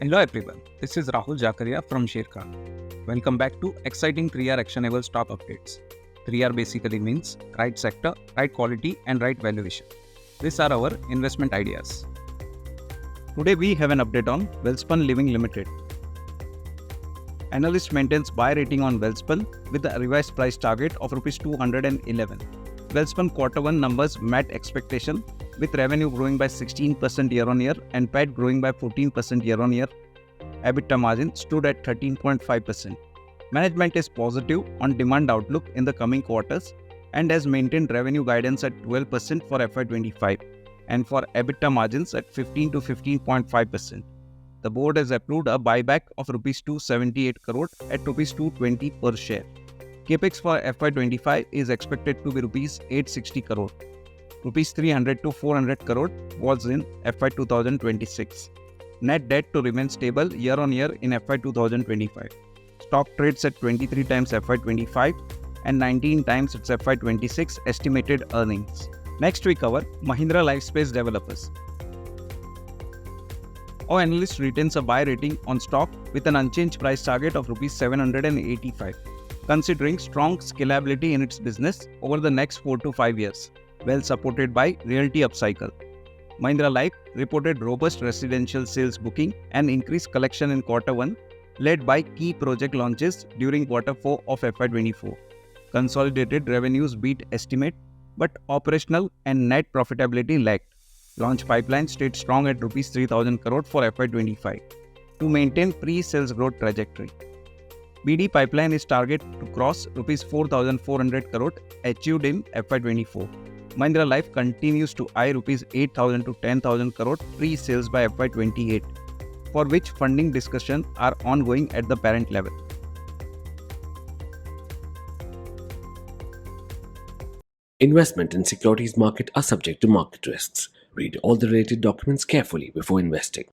Hello everyone, this is Rahul Jakaria from Sharekhan. Welcome back to exciting 3R actionable stock updates. 3R basically means right sector, right quality and right valuation. These are our investment ideas. Today we have an update on Welspun Living Ltd. Analyst maintains buy rating on Welspun with a revised price target of Rs 211. Welspun Q1 numbers met expectation with revenue growing by 16% year-on-year and PAT growing by 14% year-on-year. EBITDA margin stood at 13.5%. Management is positive on demand outlook in the coming quarters and has maintained revenue guidance at 12% for FY25 and for EBITDA margins at 15 to 15.5%. The board has approved a buyback of Rs 278 crore at Rs 220 per share. Capex for FY25 is expected to be Rs 860 crore. Rs 300 to 400 crore was in FY 2026. Net debt to remain stable year-on-year in FY 2025. Stock trades at 23 times FY 25 and 19 times its FY 26 estimated earnings. Next we cover Mahindra Lifespace developers. Our analyst retains a buy rating on stock with an unchanged price target of Rs 785, considering strong scalability in its business over the next 4 to 5 years, well supported by realty upcycle. Mahindra Life reported robust residential sales booking and increased collection in Q1, led by key project launches during Q4 of FY24. Consolidated revenues beat estimate, but operational and net profitability lagged. Launch pipeline stayed strong at Rs 3,000 crore for FY25 to maintain pre-sales growth trajectory. BD pipeline is targeted to cross Rs 4,400 crore achieved in FY24. Mahindra Life continues to eye Rs 8,000 to 10,000 crore pre-sales by FY28, for which funding discussions are ongoing at the parent level. Investment in securities market are subject to market risks. Read all the related documents carefully before investing.